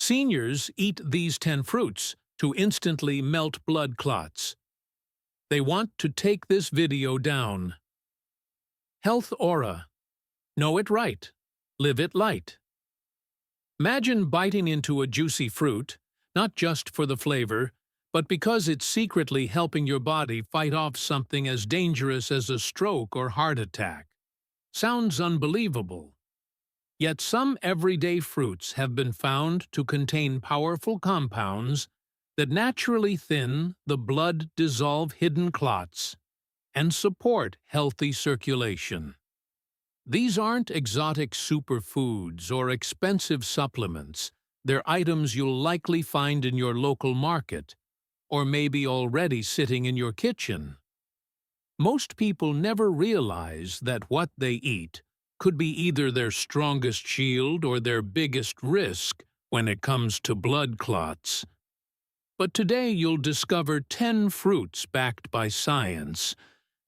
Seniors eat these 10 fruits to instantly melt blood clots. They want to take this video down. Health Aura. Know it right. Live it light. Imagine biting into a juicy fruit, not just for the flavor, but because it's secretly helping your body fight off something as dangerous as a stroke or heart attack. Sounds unbelievable. Yet some everyday fruits have been found to contain powerful compounds that naturally thin the blood-dissolve hidden clots and support healthy circulation. These aren't exotic superfoods or expensive supplements. They're items you'll likely find in your local market, or maybe already sitting in your kitchen. Most people never realize that what they eat could be either their strongest shield or their biggest risk when it comes to blood clots. But today you'll discover 10 fruits backed by science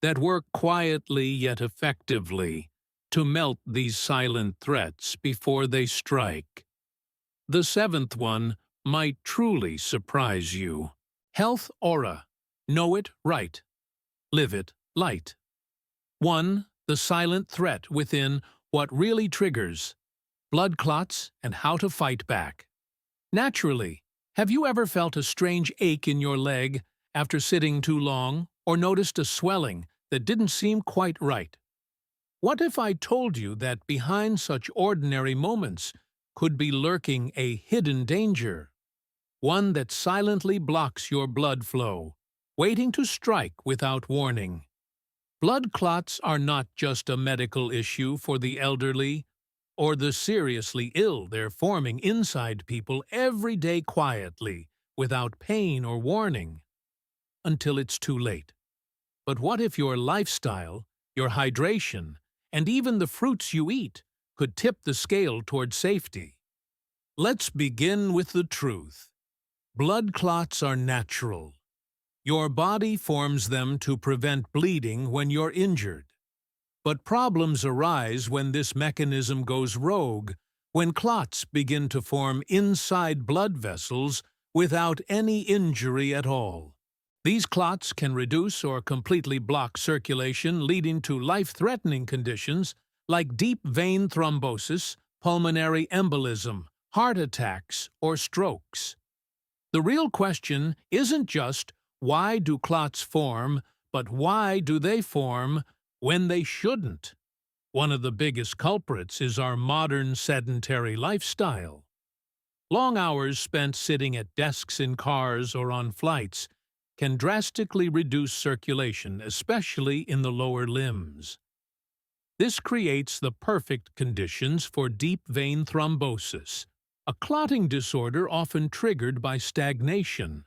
that work quietly yet effectively to melt these silent threats before they strike. The 7th one might truly surprise you. Health Aura. Know it right. Live it light. 1. The silent threat within what really triggers blood clots and how to fight back. Naturally, have you ever felt a strange ache in your leg after sitting too long, or noticed a swelling that didn't seem quite right? What if I told you that behind such ordinary moments could be lurking a hidden danger? One that silently blocks your blood flow, waiting to strike without warning. Blood clots are not just a medical issue for the elderly or the seriously ill. They're forming inside people every day quietly, without pain or warning, until it's too late. But what if your lifestyle, your hydration, and even the fruits you eat could tip the scale toward safety? Let's begin with the truth. Blood clots are natural. Your body forms them to prevent bleeding when you're injured. But problems arise when this mechanism goes rogue, when clots begin to form inside blood vessels without any injury at all. These clots can reduce or completely block circulation, leading to life-threatening conditions like deep vein thrombosis, pulmonary embolism, heart attacks, or strokes. The real question isn't just why do clots form, but why do they form when they shouldn't? One of the biggest culprits is our modern sedentary lifestyle. Long hours spent sitting at desks in cars or on flights can drastically reduce circulation, especially in the lower limbs. This creates the perfect conditions for deep vein thrombosis, a clotting disorder often triggered by stagnation.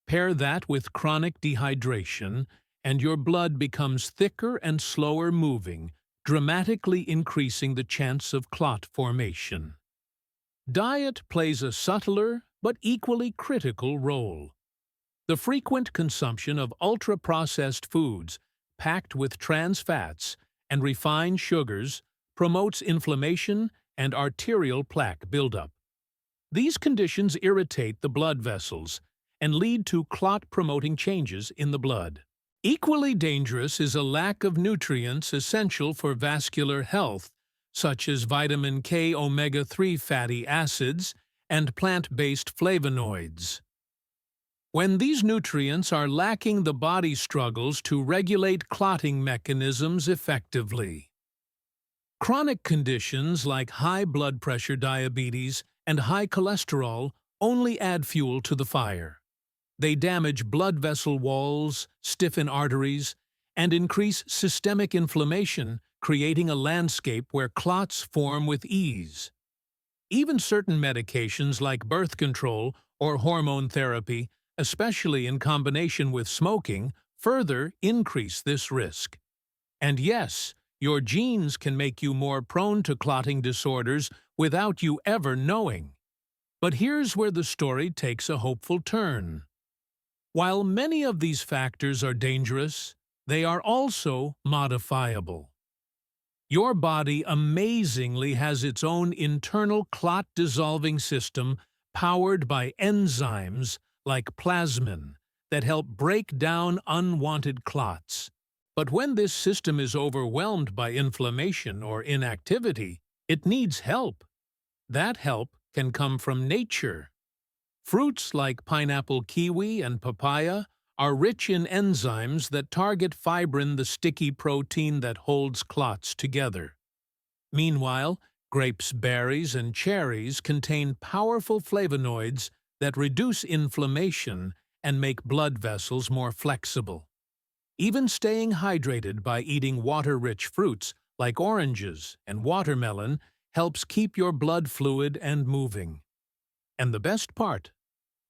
Pair that with chronic dehydration, and your blood becomes thicker and slower moving, dramatically increasing the chance of clot formation. Diet plays a subtler but equally critical role. The frequent consumption of ultra-processed foods packed with trans fats and refined sugars promotes inflammation and arterial plaque buildup. These conditions irritate the blood vessels and lead to clot-promoting changes in the blood. Equally dangerous is a lack of nutrients essential for vascular health, such as vitamin K, omega-3 fatty acids, and plant-based flavonoids. When these nutrients are lacking, the body struggles to regulate clotting mechanisms effectively. Chronic conditions like high blood pressure, diabetes, and high cholesterol only add fuel to the fire. They damage blood vessel walls, stiffen arteries, and increase systemic inflammation, creating a landscape where clots form with ease. Even certain medications like birth control or hormone therapy, especially in combination with smoking, further increase this risk. And yes, your genes can make you more prone to clotting disorders without you ever knowing. But here's where the story takes a hopeful turn. While many of these factors are dangerous, they are also modifiable. Your body amazingly has its own internal clot-dissolving system powered by enzymes like plasmin that help break down unwanted clots. But when this system is overwhelmed by inflammation or inactivity, it needs help. That help can come from nature. Fruits like pineapple, kiwi, and papaya are rich in enzymes that target fibrin, the sticky protein that holds clots together. Meanwhile, grapes, berries, and cherries contain powerful flavonoids that reduce inflammation and make blood vessels more flexible. Even staying hydrated by eating water-rich fruits like oranges and watermelon helps keep your blood fluid and moving. And the best part,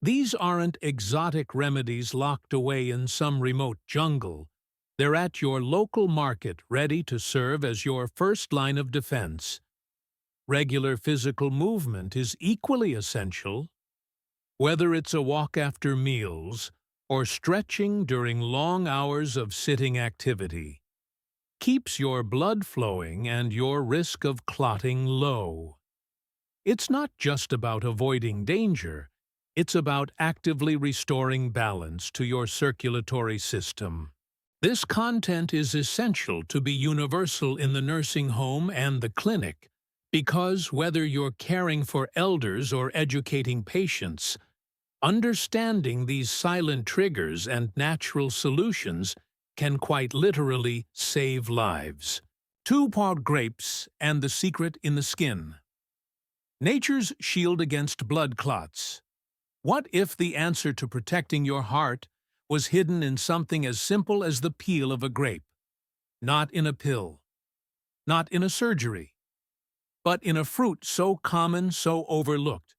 these aren't exotic remedies locked away in some remote jungle. They're at your local market, ready to serve as your first line of defense. Regular physical movement is equally essential. Whether it's a walk after meals or stretching during long hours of sitting activity, keeps your blood flowing and your risk of clotting low. It's not just about avoiding danger, it's about actively restoring balance to your circulatory system. This content is essential to be universal in the nursing home and the clinic, because whether you're caring for elders or educating patients, understanding these silent triggers and natural solutions can quite literally save lives. 2-part grapes and the secret in the skin. Nature's shield against blood clots. What if the answer to protecting your heart was hidden in something as simple as the peel of a grape? Not in a pill, not in a surgery, but in a fruit so common, so overlooked.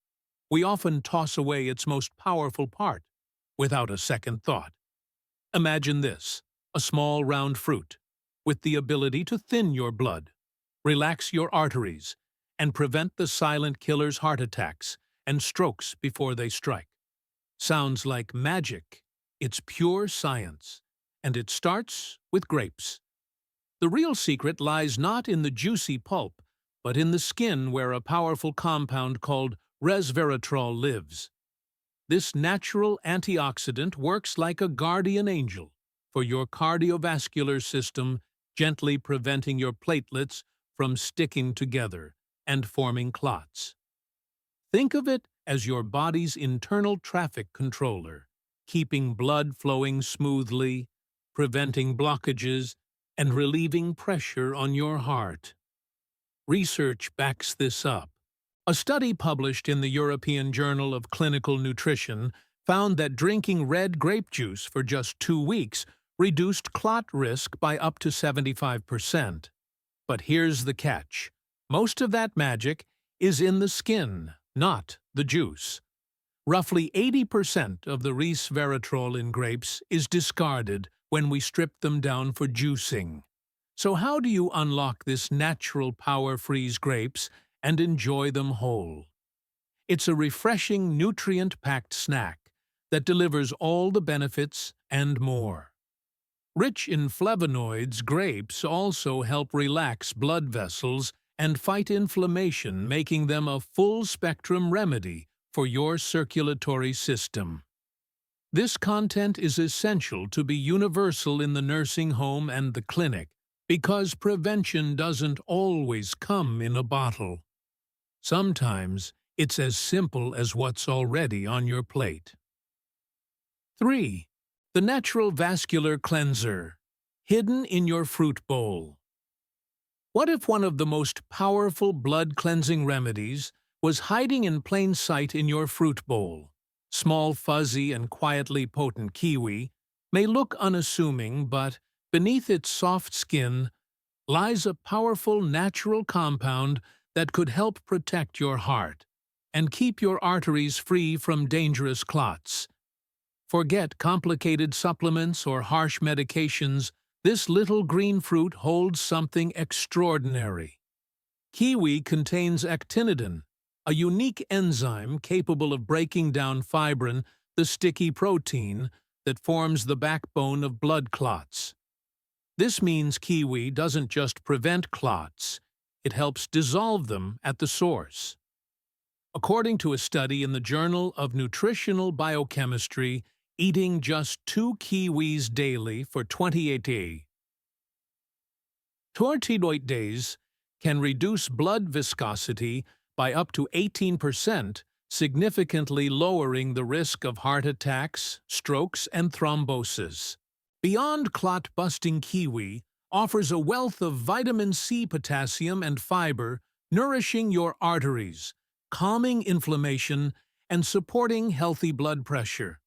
We often toss away its most powerful part without a second thought. Imagine this, a small round fruit with the ability to thin your blood, relax your arteries, and prevent the silent killer's heart attacks and strokes before they strike. Sounds like magic. It's pure science, and it starts with grapes. The real secret lies not in the juicy pulp, but in the skin, where a powerful compound called resveratrol lives. This natural antioxidant works like a guardian angel for your cardiovascular system, gently preventing your platelets from sticking together and forming clots. Think of it as your body's internal traffic controller, keeping blood flowing smoothly, preventing blockages, and relieving pressure on your heart. Research backs this up. A study published in the European Journal of Clinical Nutrition found that drinking red grape juice for just 2 weeks reduced clot risk by up to 75%. But here's the catch. Most of that magic is in the skin, not the juice. Roughly 80% of the resveratrol in grapes is discarded when we strip them down for juicing. So how do you unlock this natural power, freeze grapes, and enjoy them whole? It's a refreshing, nutrient-packed snack that delivers all the benefits and more. Rich in flavonoids, grapes also help relax blood vessels and fight inflammation, making them a full-spectrum remedy for your circulatory system. This content is essential to be universal in the nursing home and the clinic, because prevention doesn't always come in a bottle. Sometimes it's as simple as what's already on your plate. 3. The natural vascular cleanser, hidden in your fruit bowl. What if one of the most powerful blood-cleansing remedies was hiding in plain sight in your fruit bowl? Small, fuzzy, and quietly potent kiwi may look unassuming, but beneath its soft skin lies a powerful natural compound that could help protect your heart and keep your arteries free from dangerous clots. Forget complicated supplements or harsh medications. This little green fruit holds something extraordinary. Kiwi contains actinidin, a unique enzyme capable of breaking down fibrin, the sticky protein that forms the backbone of blood clots. This means kiwi doesn't just prevent clots, it helps dissolve them at the source. According to a study in the Journal of Nutritional Biochemistry, eating just 2 kiwis daily for 28 days can reduce blood viscosity by up to 18%, significantly lowering the risk of heart attacks, strokes, and thrombosis. Beyond clot-busting kiwi offers a wealth of vitamin C, potassium, and fiber, nourishing your arteries, calming inflammation, and supporting healthy blood pressure.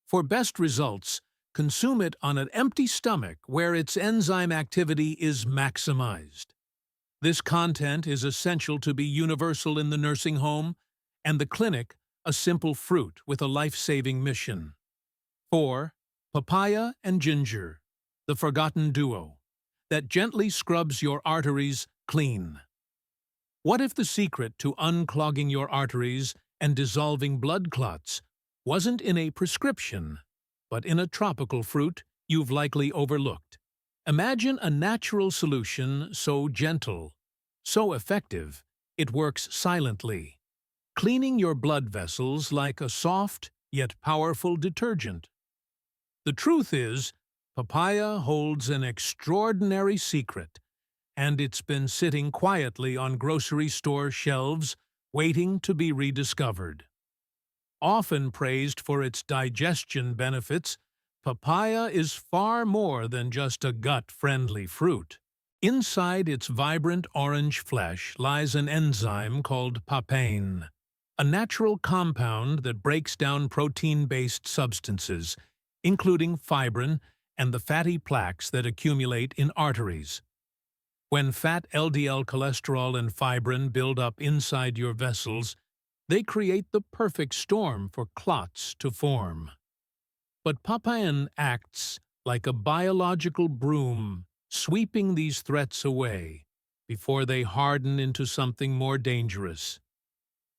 For best results, consume it on an empty stomach where its enzyme activity is maximized. This content is essential to be universal in the nursing home and the clinic, a simple fruit with a life-saving mission. 4. Papaya and ginger, the forgotten duo that gently scrubs your arteries clean. What if the secret to unclogging your arteries and dissolving blood clots wasn't in a prescription, but in a tropical fruit you've likely overlooked? Imagine a natural solution so gentle, so effective, it works silently, cleaning your blood vessels like a soft yet powerful detergent. The truth is, papaya holds an extraordinary secret, and it's been sitting quietly on grocery store shelves, waiting to be rediscovered. Often praised for its digestion benefits, papaya is far more than just a gut-friendly fruit. Inside its vibrant orange flesh lies an enzyme called papain, a natural compound that breaks down protein-based substances, including fibrin and the fatty plaques that accumulate in arteries. When fat LDL cholesterol and fibrin build up inside your vessels, they create the perfect storm for clots to form. But papain acts like a biological broom, sweeping these threats away before they harden into something more dangerous.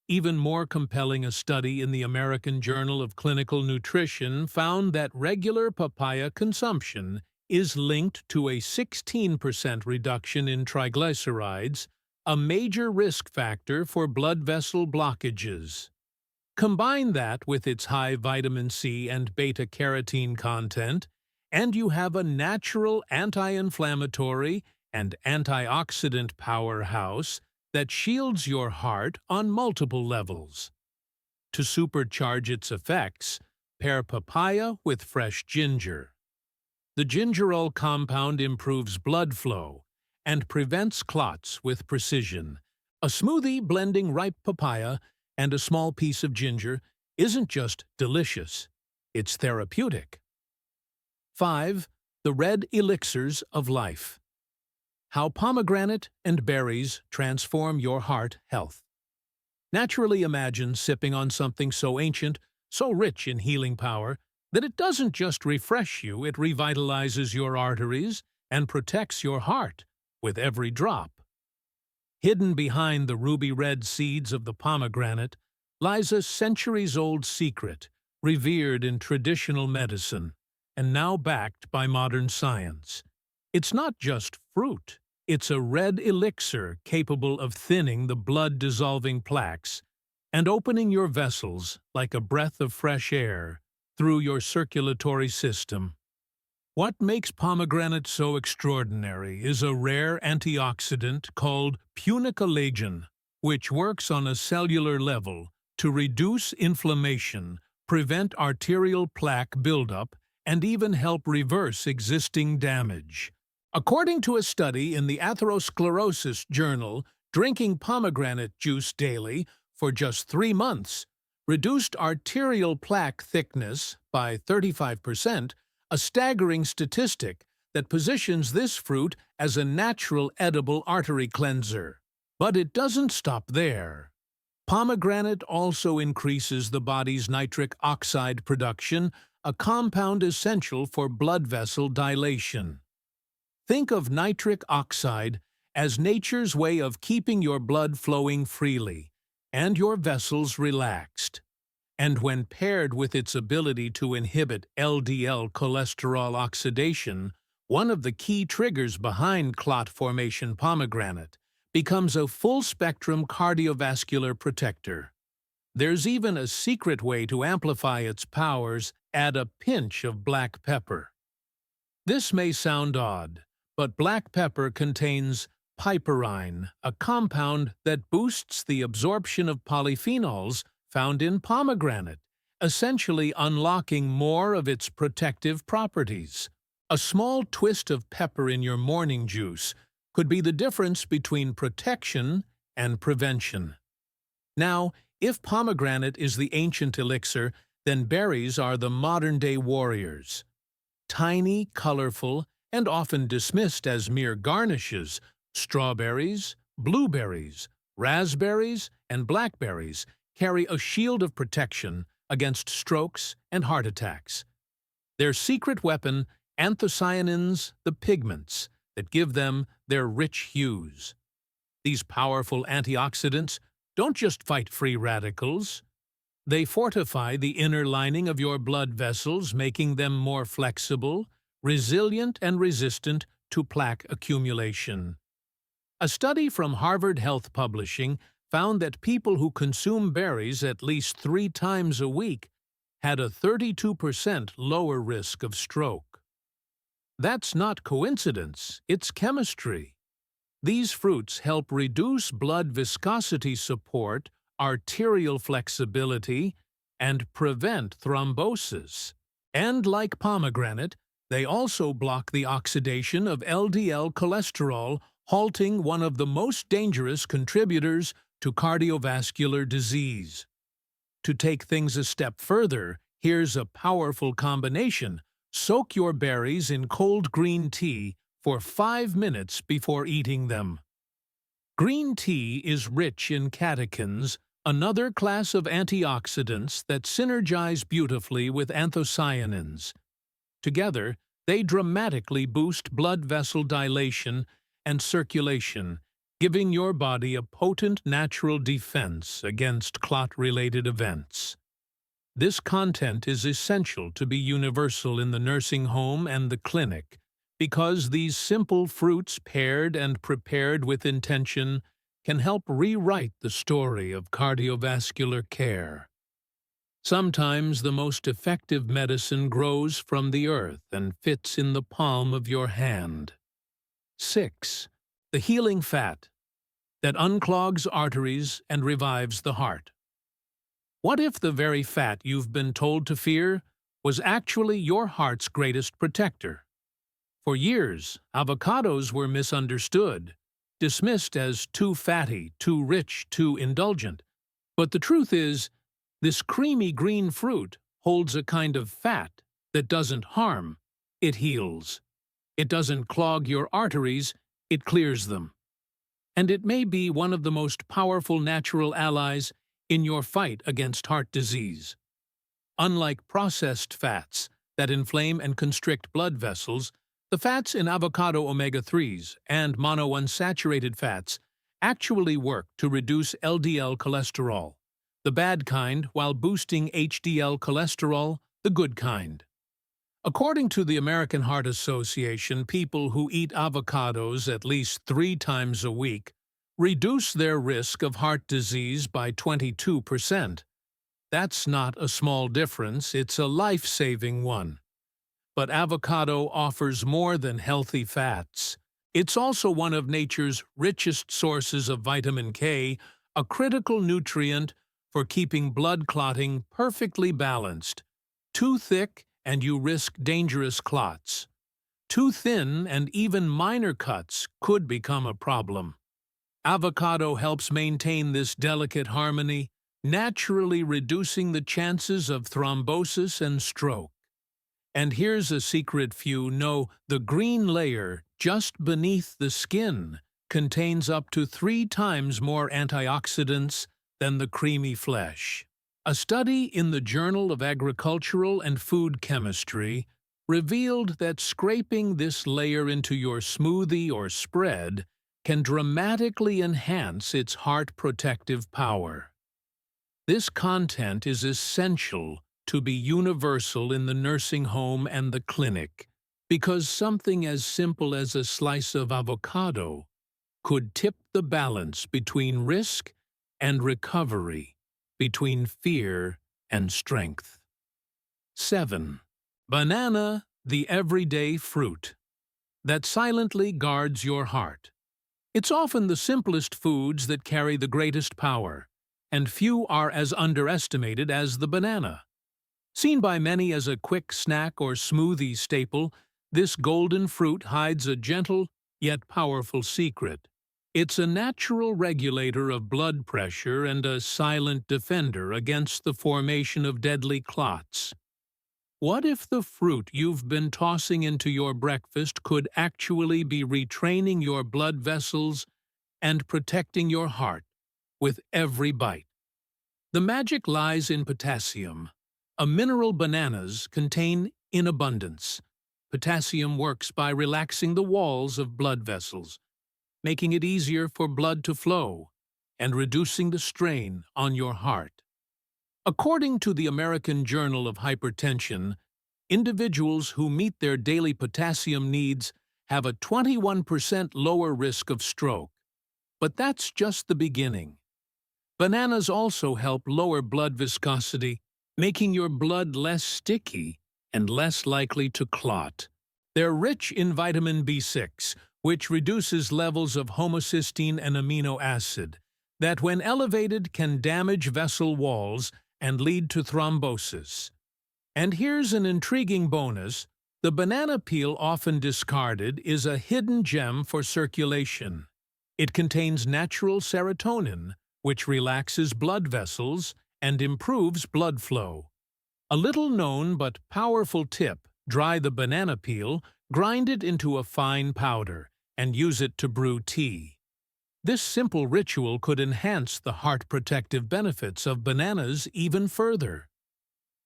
Even more compelling, a study in the American Journal of Clinical Nutrition found that regular papaya consumption is linked to a 16% reduction in triglycerides, a major risk factor for blood vessel blockages. Combine that with its high vitamin C and beta-carotene content, and you have a natural anti-inflammatory and antioxidant powerhouse that shields your heart on multiple levels. To supercharge its effects, pair papaya with fresh ginger. The gingerol compound improves blood flow and prevents clots with precision. A smoothie blending ripe papaya and a small piece of ginger isn't just delicious, it's therapeutic. 5. The red elixirs of life. How pomegranate and berries transform your heart health. Naturally imagine sipping on something so ancient, so rich in healing power, that it doesn't just refresh you, it revitalizes your arteries and protects your heart with every drop. Hidden behind the ruby-red seeds of the pomegranate lies a centuries-old secret, revered in traditional medicine, and now backed by modern science. It's not just fruit. It's a red elixir capable of thinning the blood-dissolving plaques and opening your vessels like a breath of fresh air through your circulatory system. What makes pomegranate so extraordinary is a rare antioxidant called punicolagen, which works on a cellular level to reduce inflammation, prevent arterial plaque buildup, and even help reverse existing damage. According to a study in the Atherosclerosis Journal, drinking pomegranate juice daily for just 3 months reduced arterial plaque thickness by 35%, a staggering statistic that positions this fruit as a natural edible artery cleanser. But it doesn't stop there. Pomegranate also increases the body's nitric oxide production, a compound essential for blood vessel dilation. Think of nitric oxide as nature's way of keeping your blood flowing freely and your vessels relaxed. And when paired with its ability to inhibit LDL cholesterol oxidation, one of the key triggers behind clot formation, pomegranate becomes a full-spectrum cardiovascular protector. There's even a secret way to amplify its powers: add a pinch of black pepper. This may sound odd, but black pepper contains piperine, a compound that boosts the absorption of polyphenols found in pomegranate, essentially unlocking more of its protective properties. A small twist of pepper in your morning juice could be the difference between protection and prevention. Now, if pomegranate is the ancient elixir, then berries are the modern-day warriors. Tiny, colorful, and often dismissed as mere garnishes, strawberries, blueberries, raspberries, and blackberries carry a shield of protection against strokes and heart attacks. Their secret weapon: anthocyanins, the pigments that give them their rich hues. These powerful antioxidants don't just fight free radicals. They fortify the inner lining of your blood vessels, making them more flexible, resilient, and resistant to plaque accumulation. A study from Harvard Health Publishing found that people who consume berries at least 3 times a week had a 32% lower risk of stroke. That's not coincidence, it's chemistry. These fruits help reduce blood viscosity support, arterial flexibility, and prevent thrombosis. And like pomegranate, they also block the oxidation of LDL cholesterol, halting one of the most dangerous contributors to cardiovascular disease. To take things a step further, here's a powerful combination. Soak your berries in cold green tea for 5 minutes before eating them. Green tea is rich in catechins, another class of antioxidants that synergize beautifully with anthocyanins. Together, they dramatically boost blood vessel dilation and circulation, giving your body a potent natural defense against clot-related events. This content is essential to be universal in the nursing home and the clinic, because these simple fruits paired and prepared with intention can help rewrite the story of cardiovascular care. Sometimes the most effective medicine grows from the earth and fits in the palm of your hand. 6. The healing fat that unclogs arteries and revives the heart. What if the very fat you've been told to fear was actually your heart's greatest protector? For years, avocados were misunderstood, dismissed as too fatty, too rich, too indulgent. But the truth is, this creamy green fruit holds a kind of fat that doesn't harm, it heals. It doesn't clog your arteries, it clears them. And it may be one of the most powerful natural allies in your fight against heart disease. Unlike processed fats that inflame and constrict blood vessels, the fats in avocado omega-3s and monounsaturated fats actually work to reduce LDL cholesterol, the bad kind, while boosting HDL cholesterol, the good kind. According to the American Heart Association, people who eat avocados at least 3 times a week reduce their risk of heart disease by 22%. That's not a small difference, it's a life-saving one. But avocado offers more than healthy fats. It's also one of nature's richest sources of vitamin K, a critical nutrient for keeping blood clotting perfectly balanced. Too thick, and you risk dangerous clots. Too thin, and even minor cuts could become a problem. Avocado helps maintain this delicate harmony, naturally reducing the chances of thrombosis and stroke. And here's a secret few know: the green layer just beneath the skin contains up to 3 times more antioxidants than the creamy flesh. A study in the Journal of Agricultural and Food Chemistry revealed that scraping this layer into your smoothie or spread can dramatically enhance its heart protective power. This content is essential to be universal in the nursing home and the clinic, because something as simple as a slice of avocado could tip the balance between risk and recovery. between fear and strength. 7. Banana, the everyday fruit that silently guards your heart. It's often the simplest foods that carry the greatest power, and few are as underestimated as the banana. Seen by many as a quick snack or smoothie staple, this golden fruit hides a gentle yet powerful secret. It's a natural regulator of blood pressure and a silent defender against the formation of deadly clots. What if the fruit you've been tossing into your breakfast could actually be retraining your blood vessels and protecting your heart with every bite? The magic lies in potassium, a mineral bananas contain in abundance. Potassium works by relaxing the walls of blood vessels, making it easier for blood to flow and reducing the strain on your heart. According to the American Journal of Hypertension, individuals who meet their daily potassium needs have a 21% lower risk of stroke. But that's just the beginning. Bananas also help lower blood viscosity, making your blood less sticky and less likely to clot. They're rich in vitamin B6, which reduces levels of homocysteine and amino acid, that when elevated can damage vessel walls and lead to thrombosis. And here's an intriguing bonus: the banana peel, often discarded, is a hidden gem for circulation. It contains natural serotonin, which relaxes blood vessels and improves blood flow. A little-known but powerful tip: dry the banana peel, grind it into a fine powder, and use it to brew tea. This simple ritual could enhance the heart-protective benefits of bananas even further.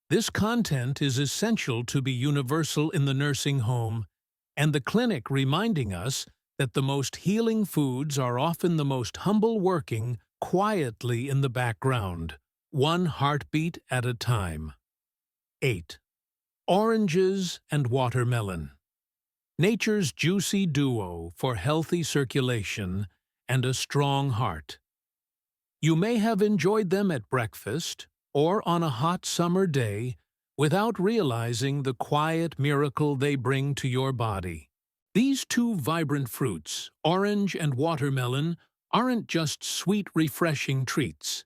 This content is essential to be universal in the nursing home and the clinic, reminding us that the most healing foods are often the most humble, working quietly in the background, one heartbeat at a time. 8. Oranges and watermelon. Nature's juicy duo for healthy circulation and a strong heart. You may have enjoyed them at breakfast or on a hot summer day without realizing the quiet miracle they bring to your body. These two vibrant fruits, orange and watermelon, aren't just sweet, refreshing treats.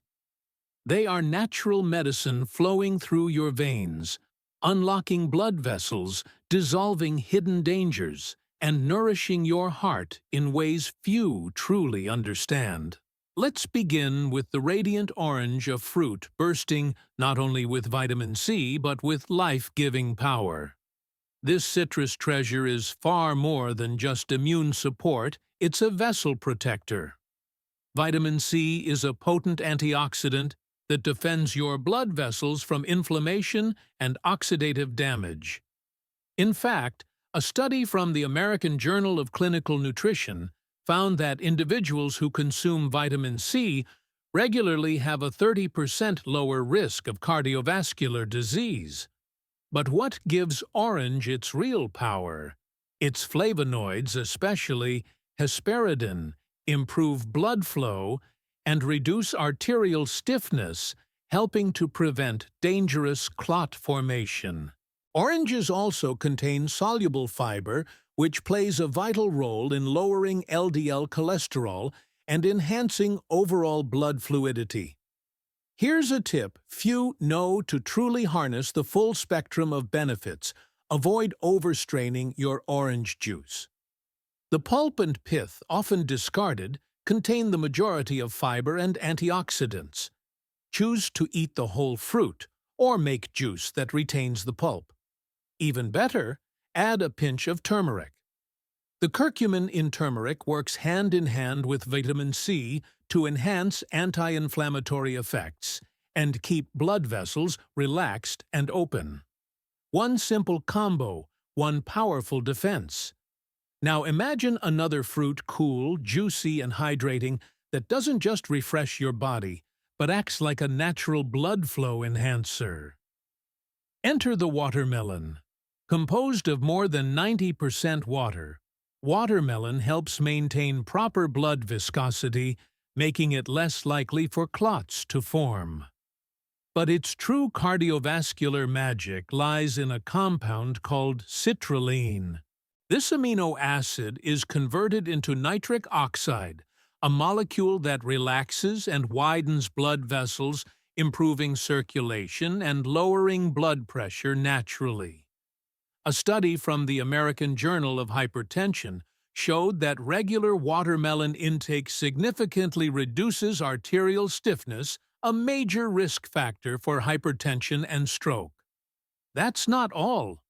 They are natural medicine flowing through your veins, unlocking blood vessels, dissolving hidden dangers, and nourishing your heart in ways few truly understand. Let's begin with the radiant orange, a fruit bursting not only with vitamin C but with life-giving power. This citrus treasure is far more than just immune support, it's a vessel protector. Vitamin C is a potent antioxidant that defends your blood vessels from inflammation and oxidative damage. In fact, a study from the American Journal of Clinical Nutrition found that individuals who consume vitamin C regularly have a 30% lower risk of cardiovascular disease. But what gives orange its real power? Its flavonoids, especially hesperidin, improve blood flow and reduce arterial stiffness, helping to prevent dangerous clot formation. Oranges also contain soluble fiber, which plays a vital role in lowering LDL cholesterol and enhancing overall blood fluidity. Here's a tip few know to truly harness the full spectrum of benefits. Avoid overstraining your orange juice. The pulp and pith, often discarded, contain the majority of fiber and antioxidants. Choose to eat the whole fruit, or make juice that retains the pulp. Even better, add a pinch of turmeric. The curcumin in turmeric works hand in hand with vitamin C to enhance anti-inflammatory effects and keep blood vessels relaxed and open. One simple combo, one powerful defense. Now imagine another fruit, cool, juicy, and hydrating, that doesn't just refresh your body, but acts like a natural blood flow enhancer. Enter the watermelon. Composed of more than 90% water, watermelon helps maintain proper blood viscosity, making it less likely for clots to form. But its true cardiovascular magic lies in a compound called citrulline. This amino acid is converted into nitric oxide, a molecule that relaxes and widens blood vessels, improving circulation and lowering blood pressure naturally. A study from the American Journal of Hypertension showed that regular watermelon intake significantly reduces arterial stiffness, a major risk factor for hypertension and stroke. That's not all.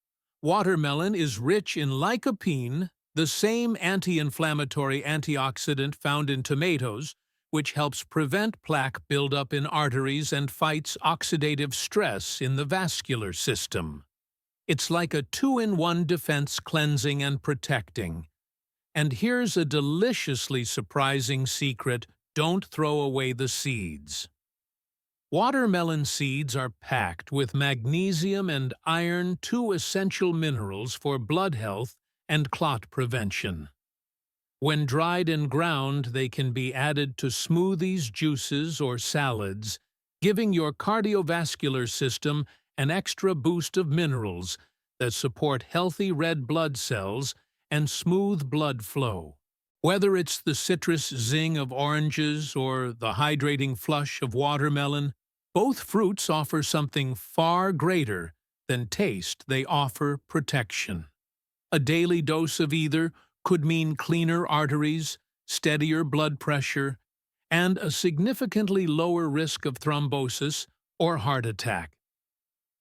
Watermelon is rich in lycopene, the same anti-inflammatory antioxidant found in tomatoes, which helps prevent plaque buildup in arteries and fights oxidative stress in the vascular system. It's like a two-in-one defense, cleansing and protecting. And here's a deliciously surprising secret: don't throw away the seeds. Watermelon seeds are packed with magnesium and iron, two essential minerals for blood health and clot prevention. When dried and ground, they can be added to smoothies, juices, or salads, giving your cardiovascular system an extra boost of minerals that support healthy red blood cells and smooth blood flow. Whether it's the citrus zing of oranges or the hydrating flush of watermelon, both fruits offer something far greater than taste. They offer protection. A daily dose of either could mean cleaner arteries, steadier blood pressure, and a significantly lower risk of thrombosis or heart attack.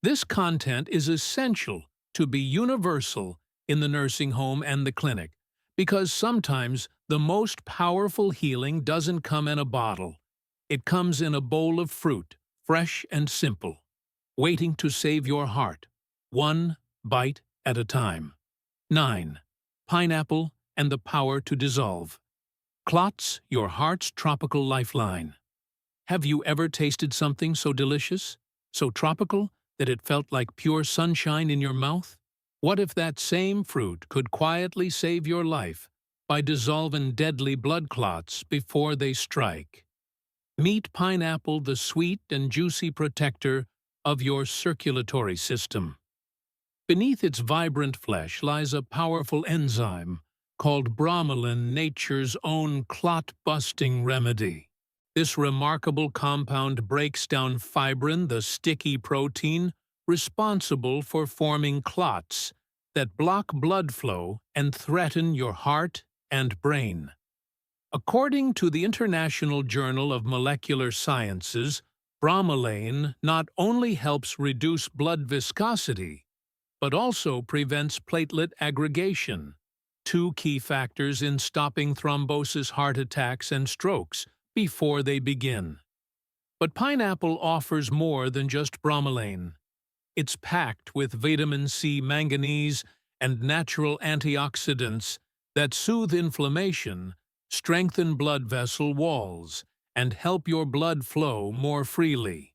This content is essential to be universal in the nursing home and the clinic, because sometimes the most powerful healing doesn't come in a bottle. It comes in a bowl of fruit, fresh and simple, waiting to save your heart, one bite at a time. 9. Pineapple and the power to dissolve. Clots, your heart's tropical lifeline. Have you ever tasted something so delicious, so tropical, that it felt like pure sunshine in your mouth? What if that same fruit could quietly save your life by dissolving deadly blood clots before they strike? Meet pineapple, the sweet and juicy protector of your circulatory system. Beneath its vibrant flesh lies a powerful enzyme called bromelain, nature's own clot-busting remedy. This remarkable compound breaks down fibrin, the sticky protein responsible for forming clots that block blood flow and threaten your heart and brain. According to the International Journal of Molecular Sciences, bromelain not only helps reduce blood viscosity, but also prevents platelet aggregation, two key factors in stopping thrombosis, heart attacks, and strokes before they begin. But pineapple offers more than just bromelain. It's packed with vitamin C, manganese, and natural antioxidants that soothe inflammation, strengthen blood vessel walls, and help your blood flow more freely.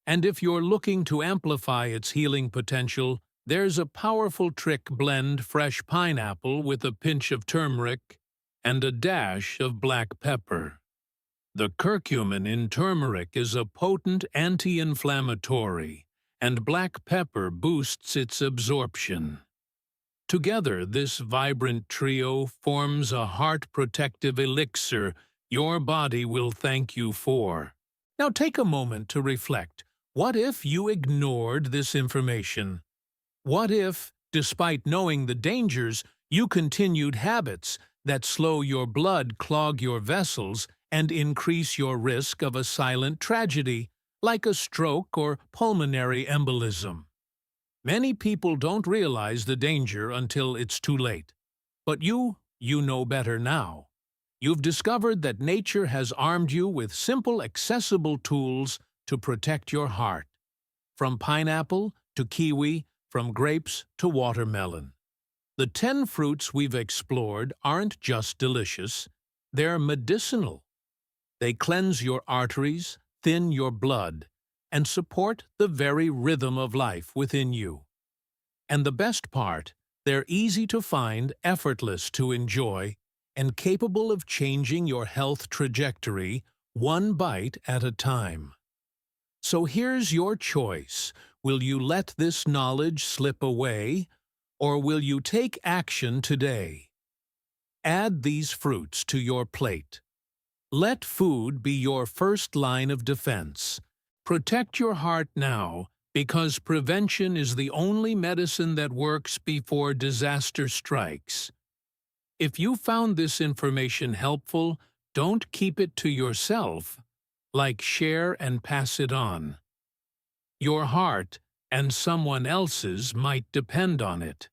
And if you're looking to amplify its healing potential, there's a powerful trick: blend fresh pineapple with a pinch of turmeric and a dash of black pepper. The curcumin in turmeric is a potent anti-inflammatory, and black pepper boosts its absorption. Together, this vibrant trio forms a heart-protective elixir your body will thank you for. Now take a moment to reflect. What if you ignored this information? What if, despite knowing the dangers, you continued habits that slow your blood, clog your vessels, and increase your risk of a silent tragedy, like a stroke or pulmonary embolism? Many people don't realize the danger until it's too late. But you know better now. You've discovered that nature has armed you with simple, accessible tools to protect your heart. From pineapple to kiwi, from grapes to watermelon. The 10 fruits we've explored aren't just delicious, they're medicinal. They cleanse your arteries, thin your blood, and support the very rhythm of life within you. And the best part, they're easy to find, effortless to enjoy, and capable of changing your health trajectory one bite at a time. So here's your choice. Will you let this knowledge slip away, or will you take action today? Add these fruits to your plate. Let food be your first line of defense. Protect your heart now, because prevention is the only medicine that works before disaster strikes. If you found this information helpful, don't keep it to yourself. Share and pass it on. Your heart and someone else's might depend on it.